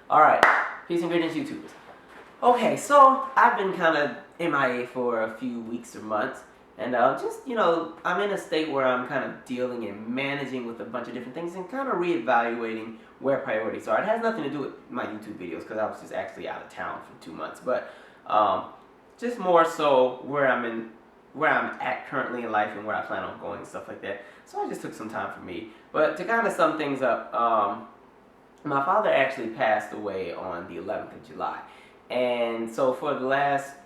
Alright, peace and greetings, YouTubers. Okay, so I've been kind of MIA for a few weeks or months, and I'm in a state where I'm kind of dealing and managing with a bunch of different things and kind of reevaluating where priorities are. It has nothing to do with my YouTube videos because I was just actually out of town for 2 months, but just more so where I'm at currently in life and where I plan on going and stuff like that. So I just took some time for me. But to kind of sum things up, my father actually passed away on the 11th of July. And so for the last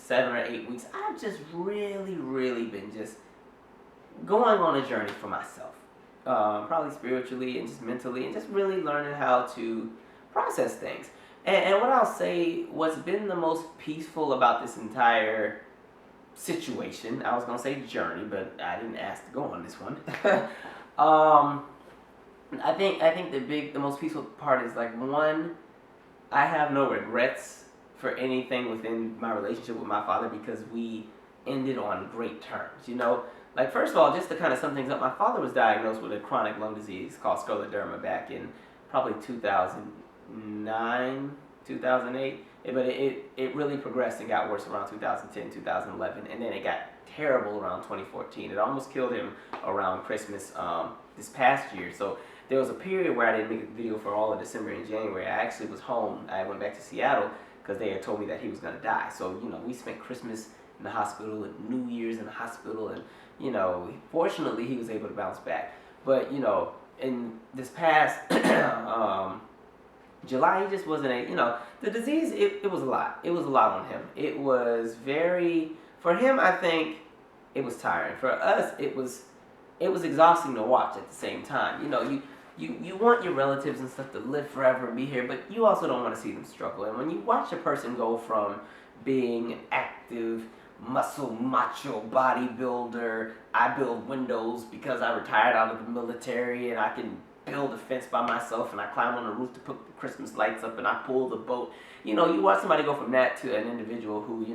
7 or 8 weeks, I've just really been just going on a journey for myself. Probably spiritually and just mentally, and just really learning how to process things. And what I'll say, what's been the most peaceful about this entire situation, I was going to say journey, but I didn't ask to go on this one. I think the most peaceful part is like, one, I have no regrets for anything within my relationship with my father because we ended on great terms. Like, first of all, just to kind of sum things up, my father was diagnosed with a chronic lung disease called scleroderma back in probably 2009, 2008. But it really progressed and got worse around 2010, 2011, and then it got terrible around 2014. It almost killed him around Christmas this past year. So there was a period where I didn't make a video for all of December and January. I actually was home. I went back to Seattle because they had told me that he was going to die. So, we spent Christmas in the hospital and New Year's in the hospital, and, fortunately he was able to bounce back. But, in this past July, he just wasn't the disease, it was a lot. It was a lot on him. It was for him, I think it was tiring. For us, it was exhausting to watch at the same time. You want your relatives and stuff to live forever and be here, but you also don't want to see them struggle. And when you watch a person go from being active, muscle, macho, bodybuilder, I build windows because I retired out of the military and I can build a fence by myself and I climb on the roof to put the Christmas lights up and I pull the boat. You watch somebody go from that to an individual who,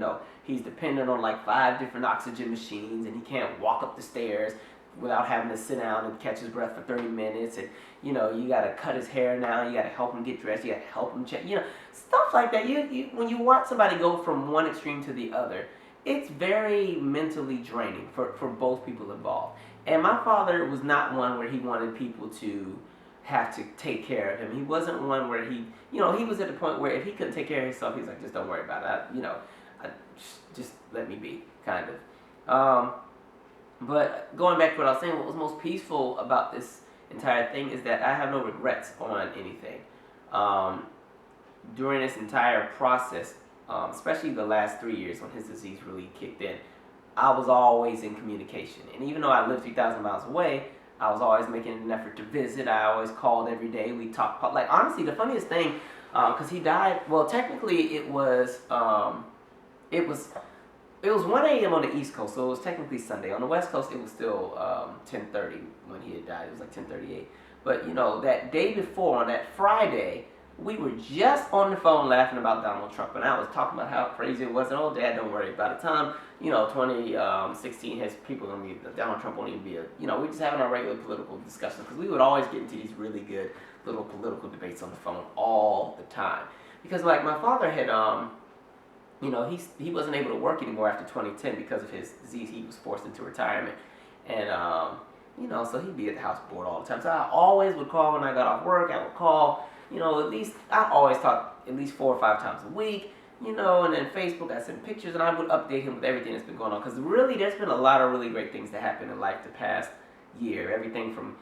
he's dependent on like 5 different oxygen machines and he can't walk up the stairs without having to sit down and catch his breath for 30 minutes, and you gotta cut his hair now, you gotta help him get dressed, you gotta help him check, stuff like that. When you watch somebody go from one extreme to the other, it's very mentally draining for both people involved. And my father was not one where he wanted people to have to take care of him. He wasn't one where he was at the point where if he couldn't take care of himself, he's like, just don't worry about it. Just let me be, kind of. But going back to what I was saying, what was most peaceful about this entire thing is that I have no regrets on anything. During this entire process, especially the last 3 years when his disease really kicked in, I was always in communication. And even though I lived 3,000 miles away, I was always making an effort to visit. I always called every day. We talked. Like, honestly, the funniest thing, because he died, well, technically it was 1 a.m. on the East Coast, so it was technically Sunday. On the West Coast, it was still 10:30 when he had died. It was like 10:38. But, that day before, on that Friday, we were just on the phone laughing about Donald Trump. And I was talking about how crazy it was. And, oh, Dad, don't worry. By the time, 2016 his people going to be, Donald Trump won't even be we're just having our regular political discussions. Because we would always get into these really good little political debates on the phone all the time. Because, like, my father had, he wasn't able to work anymore after 2010 because of his disease. He was forced into retirement. And, so he'd be at the house bored all the time. So I always would call when I got off work. I would call, I always talk at least 4 or 5 times a week, and then Facebook, I send pictures, and I would update him with everything that's been going on. Because really, there's been a lot of really great things that happened in life the past year. Everything from,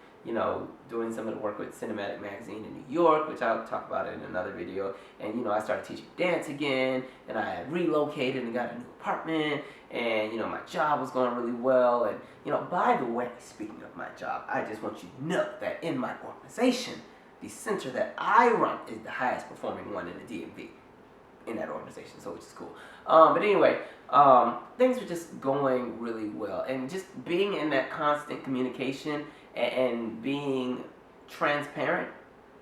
doing some of the work with Cinematic Magazine in New York, which I'll talk about in another video. And, I started teaching dance again, and I had relocated and got a new apartment, and, my job was going really well. And, by the way, speaking of my job, I just want you to know that in my organization, the center that I run is the highest performing one in the DMV in that organization, so which is cool. But anyway, things are just going really well, and just being in that constant communication and being transparent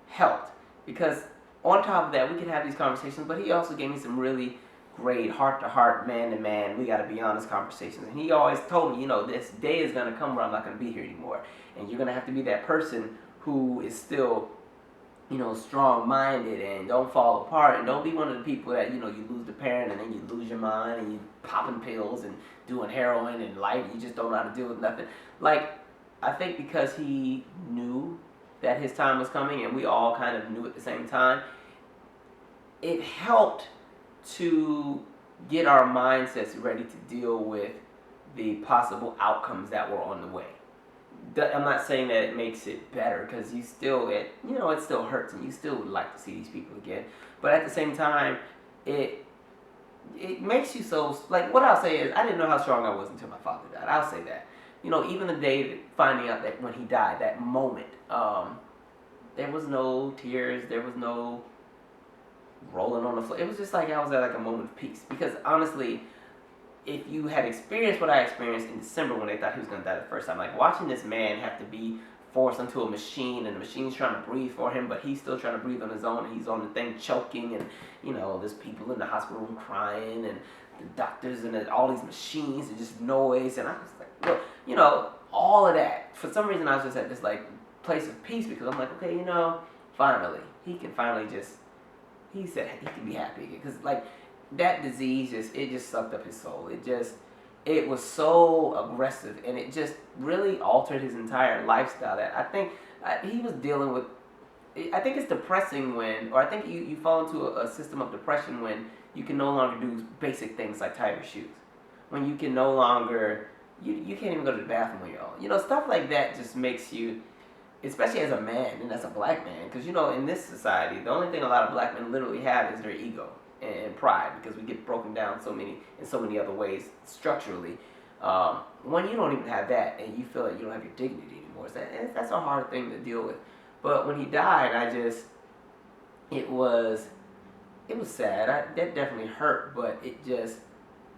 helped, because on top of that, we could have these conversations, but he also gave me some really great heart-to-heart, man-to-man, we gotta be honest conversations. And he always told me, this day is gonna come where I'm not gonna be here anymore, and you're gonna have to be that person who is still strong-minded and don't fall apart and don't be one of the people that, you lose the parent and then you lose your mind and you popping pills and doing heroin and life, you just don't know how to deal with nothing. Like, I think because he knew that his time was coming and we all kind of knew at the same time, it helped to get our mindsets ready to deal with the possible outcomes that were on the way. I'm not saying that it makes it better because it still hurts and you still would like to see these people again. But at the same time, it makes you so, like, what I'll say is I didn't know how strong I was until my father died. I'll say that. Even the day finding out that when he died, that moment, there was no tears, there was no rolling on the floor. It was just like I was at like a moment of peace. Because honestly, if you had experienced what I experienced in December when they thought he was going to die the first time, like watching this man have to be forced into a machine and the machine's trying to breathe for him, but he's still trying to breathe on his own, and he's on the thing choking, and there's people in the hospital room crying, and the doctors and all these machines and just noise, and I was like, look, all of that. For some reason, I was just at this like place of peace because I'm like, okay, finally, he can finally just, he said he can be happy again because like that disease just sucked up his soul. It was so aggressive and it just really altered his entire lifestyle that I think he was dealing with. I think it's depressing or I think you fall into a system of depression when you can no longer do basic things like tie your shoes. When you can no longer, you can't even go to the bathroom on your own. Stuff like that just makes you, especially as a man and as a black man, because in this society, the only thing a lot of black men literally have is their ego and pride, because we get broken down in so many other ways structurally. When you don't even have that and you feel like you don't have your dignity anymore, that's a hard thing to deal with. But when he died, it was sad. That definitely hurt, but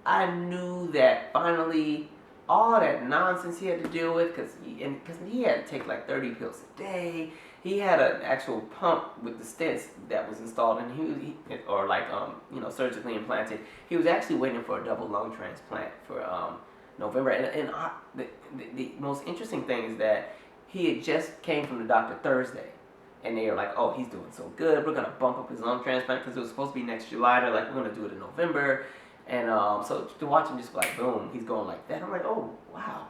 I knew that finally all that nonsense he had to deal with, because he had to take like 30 pills a day. He had an actual pump with the stents that was installed, and surgically implanted. He was actually waiting for a double lung transplant for November. And the most interesting thing is that he had just came from the doctor Thursday, and they were like, "Oh, he's doing so good. We're gonna bump up his lung transplant because it was supposed to be next July. They're like, we're gonna do it in November." And so to watch him just like boom, he's going like that. I'm like, oh wow.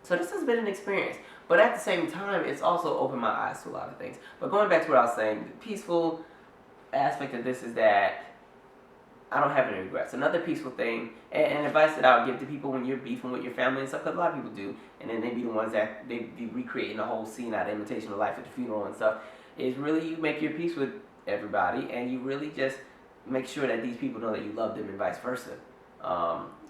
So this has been an experience. But at the same time, it's also opened my eyes to a lot of things. But going back to what I was saying, the peaceful aspect of this is that I don't have any regrets. Another peaceful thing, and advice that I would give to people when you're beefing with your family and stuff, because a lot of people do, and then they be the ones that they be recreating the whole scene out of Imitation of Life at the funeral and stuff, is really you make your peace with everybody, and you really just make sure that these people know that you love them and vice versa.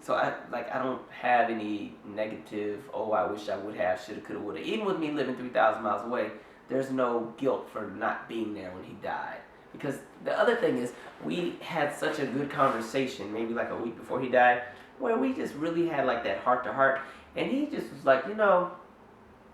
So I don't have any negative, oh, I wish I would have, shoulda, coulda, woulda. Even with me living 3,000 miles away, there's no guilt for not being there when he died. Because the other thing is, we had such a good conversation, maybe like a week before he died, where we just really had like that heart to heart. And he just was like, I know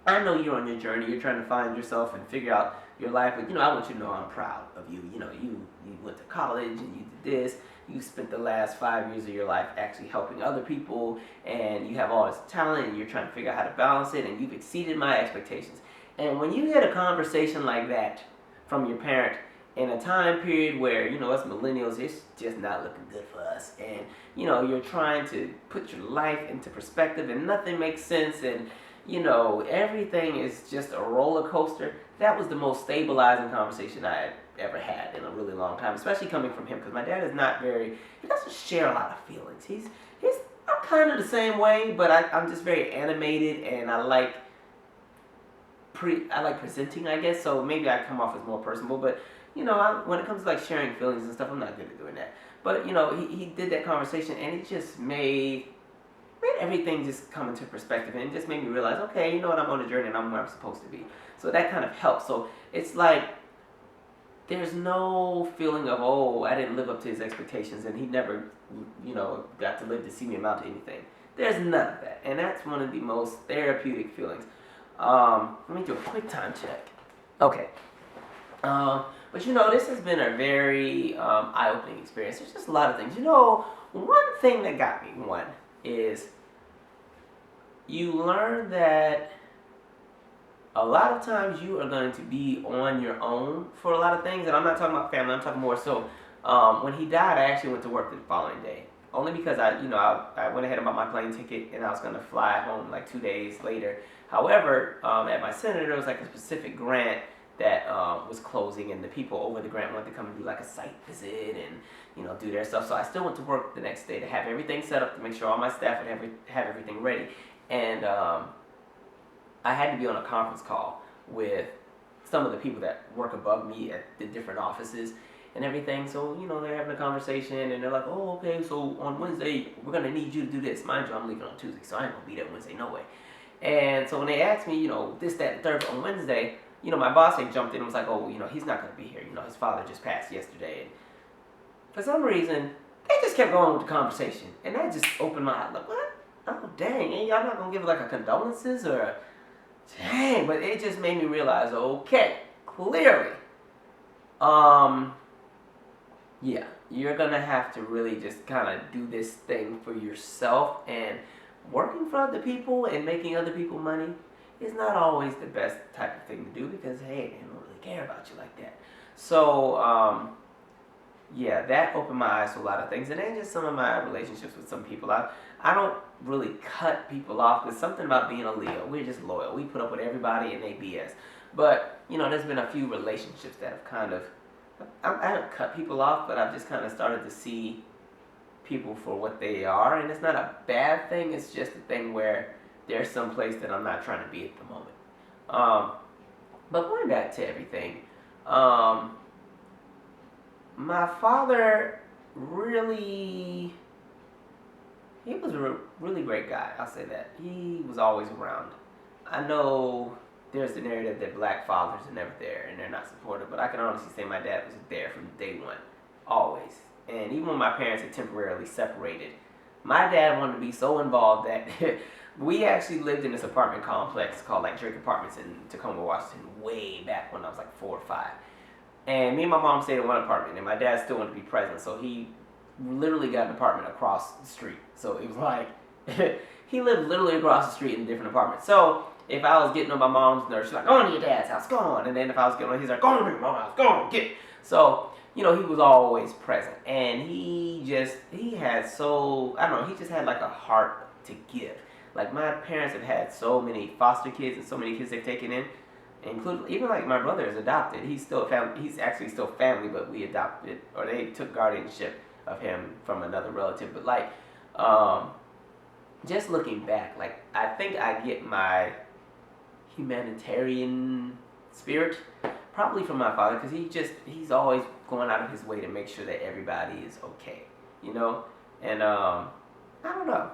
you're on your journey, you're trying to find yourself and figure out your life, but I want you to know I'm proud of you. You went to college and you did this. You spent the last 5 years of your life actually helping other people, and you have all this talent, and you're trying to figure out how to balance it, and you've exceeded my expectations. And when you get a conversation like that from your parent in a time period where, us millennials, it's just not looking good for us, and, you're trying to put your life into perspective, and nothing makes sense, and, everything is just a roller coaster. That was the most stabilizing conversation I had ever had in a really long time, especially coming from him, because my dad is he doesn't share a lot of feelings. I'm kind of the same way, but I'm just very animated, and I like presenting, I guess, so maybe I come off as more personable, but, when it comes to like sharing feelings and stuff, I'm not good at doing that. But, he did that conversation, and it just made everything just come into perspective, and it just made me realize, okay, I'm on a journey and I'm where I'm supposed to be. So that kind of helps. So it's like there's no feeling of, oh, I didn't live up to his expectations and he never, got to live to see me amount to anything. There's none of that. And that's one of the most therapeutic feelings. Let me do a quick time check. Okay. But this has been a very eye-opening experience. There's just a lot of things. One thing that got me, is you learn that a lot of times you are going to be on your own for a lot of things, and I'm not talking about family. I'm talking more so. When he died, I actually went to work the following day, only because I went ahead and bought my plane ticket, and I was going to fly home like 2 days later. However, at my center, there was like a specific grant that was closing, and the people over the grant wanted to come and do like a site visit and do their stuff. So I still went to work the next day to have everything set up to make sure all my staff would have everything ready, and I had to be on a conference call with some of the people that work above me at the different offices and everything. So, they're having a conversation and they're like, oh, okay, so on Wednesday, we're going to need you to do this. Mind you, I'm leaving on Tuesday, so I ain't going to be there Wednesday, no way. And so when they asked me, this, that, and third on Wednesday, my boss had jumped in and was like, oh, he's not going to be here. His father just passed yesterday. And for some reason, they just kept going with the conversation. And that just opened my eyes. Like, what? Oh, dang, ain't y'all not going to give like a condolences or a... Dang, but it just made me realize, okay, clearly, yeah, you're gonna have to really just kind of do this thing for yourself, and working for other people and making other people money is not always the best type of thing to do because, hey, they don't really care about you like that. So, yeah, that opened my eyes to a lot of things, and then just some of my relationships with some people. I don't really cut people off. There's something about being a Leo. We're just loyal. We put up with everybody and they BS. But, there's been a few relationships that have kind of, I haven't cut people off, but I've just kind of started to see people for what they are. And it's not a bad thing. It's just a thing where there's some place that I'm not trying to be at the moment. But going back to everything, my father really, he was a really great guy, I'll say that. He was always around. I know there's the narrative that black fathers are never there and they're not supportive, but I can honestly say my dad was there from day one, always. And even when my parents had temporarily separated, my dad wanted to be so involved that we actually lived in this apartment complex called like Drake Apartments in Tacoma, Washington, way back when I was like 4 or 5. And me and my mom stayed in one apartment, and my dad still wanted to be present, so he literally got an apartment across the street. So it was like, he lived literally across the street in a different apartment. So if I was getting on my mom's nerves, she's like, go on to your dad's house, go on. And then if I was getting on, he's like, go on to your mom's house, go on, get it. So, he was always present. And he had so, I don't know, he just had like a heart to give. Like my parents have had so many foster kids and so many kids they've taken in. Including, even like my brother is adopted. He's still family. He's actually still family, but we adopted, or they took guardianship of him from another relative. But like, just looking back, like I think I get my humanitarian spirit probably from my father, because he's always going out of his way to make sure that everybody is okay, And I don't know.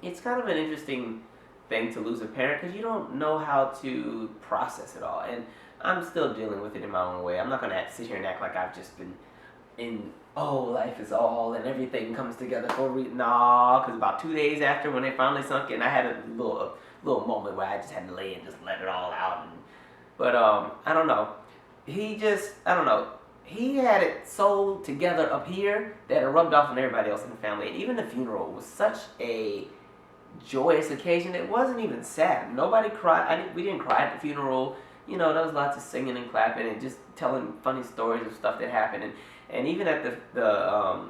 It's kind of an interesting thing to lose a parent because you don't know how to process it all, and I'm still dealing with it in my own way. I'm not gonna sit here and act like I've just been in life is all and everything comes together for a reason. Nah, because about 2 days after when it finally sunk in, I had a little moment where I just had to lay and just let it all out. But I don't know. I don't know. He had it so together up here that it rubbed off on everybody else in the family, and even the funeral was such a joyous occasion. It wasn't even sad. Nobody cried. We didn't cry at the funeral. There was lots of singing and clapping and just telling funny stories of stuff that happened. And even at the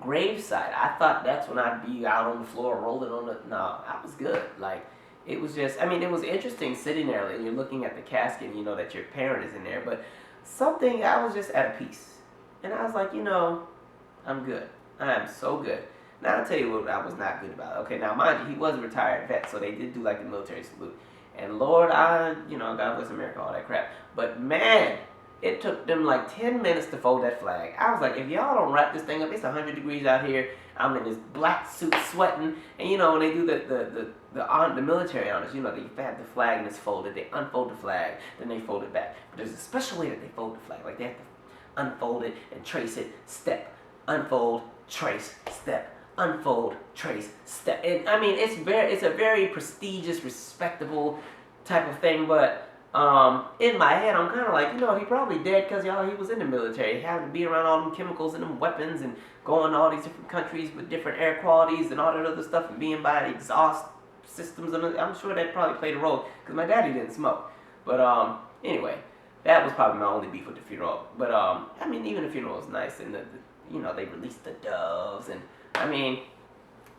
graveside, I thought that's when I'd be out on the floor rolling on the. No, I was good. Like it was just. I mean, it was interesting sitting there and you're looking at the casket and you know that your parent is in there. But something I was just at peace, and I was like, I'm good. I am so good. Now, I'll tell you what I was not good about. Okay, now, mind you, he was a retired vet, so they did do, like, the military salute. And, Lord, God bless America, all that crap. But, man, it took them, like, 10 minutes to fold that flag. I was like, if y'all don't wrap this thing up, it's 100 degrees out here. I'm in this black suit sweating. And, when they do the military honors, they have the flag and it's folded. They unfold the flag, then they fold it back. But there's a special way that they fold the flag. Like, they have to unfold it and trace it, step, unfold, trace, step. Unfold, trace, step. And I mean, it's a very prestigious, respectable type of thing. But in my head, I'm kind of like, he probably dead because he was in the military. He had to be around all them chemicals and them weapons and going to all these different countries with different air qualities and all that other stuff and being by the exhaust systems, and I'm sure that probably played a role because my daddy didn't smoke. But anyway, that was probably my only beef with the funeral. But I mean, even the funeral was nice, and they released the doves, and I mean,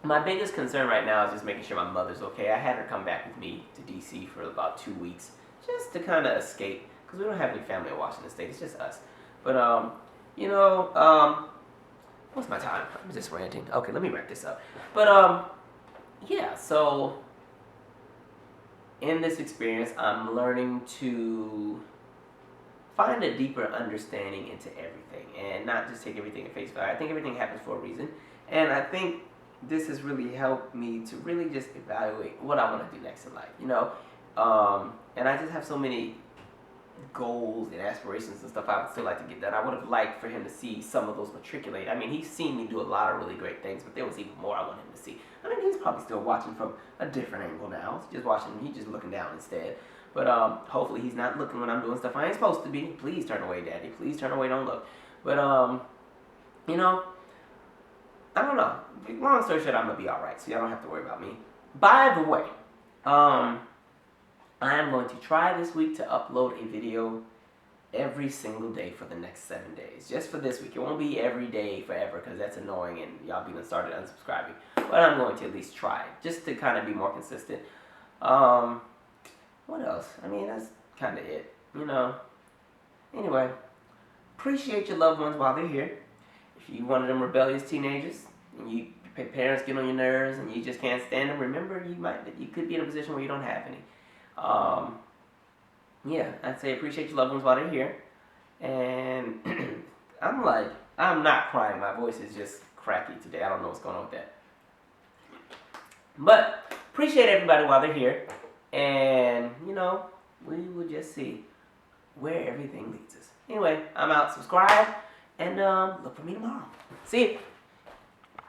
my biggest concern right now is just making sure my mother's okay. I had her come back with me to DC for about 2 weeks just to kind of escape because we don't have any family in Washington State. It's just us. But what's my time? I'm just ranting. Okay, let me wrap this up. But yeah. So in this experience, I'm learning to find a deeper understanding into everything and not just take everything at face value. I think everything happens for a reason, and I think this has really helped me to really just evaluate what I want to do next in life. And I just have so many goals and aspirations and stuff I would still like to get done. I would have liked for him to see some of those matriculate. I mean, he's seen me do a lot of really great things, but there was even more I want him to see. I mean, he's probably still watching from a different angle now. He's just watching, he's just looking down instead. But hopefully he's not looking when I'm doing stuff I ain't supposed to be. Please turn away, Daddy. Please turn away, don't look. But, I don't know. Long story short, I'm going to be alright, so y'all don't have to worry about me. By the way, I am going to try this week to upload a video every single day for the next 7 days. Just for this week. It won't be every day forever because that's annoying and y'all be done started unsubscribing. But I'm going to at least try, just to kind of be more consistent. What else? I mean, that's kind of it, Anyway, appreciate your loved ones while they're here. If you one of them rebellious teenagers and your parents get on your nerves and you just can't stand them, remember you could be in a position where you don't have any. Yeah, I'd say appreciate your loved ones while they're here. And I'm not crying. My voice is just cracky today. I don't know what's going on with that. But appreciate everybody while they're here. And, we will just see where everything leads us. Anyway, I'm out. Subscribe and look for me tomorrow. See you.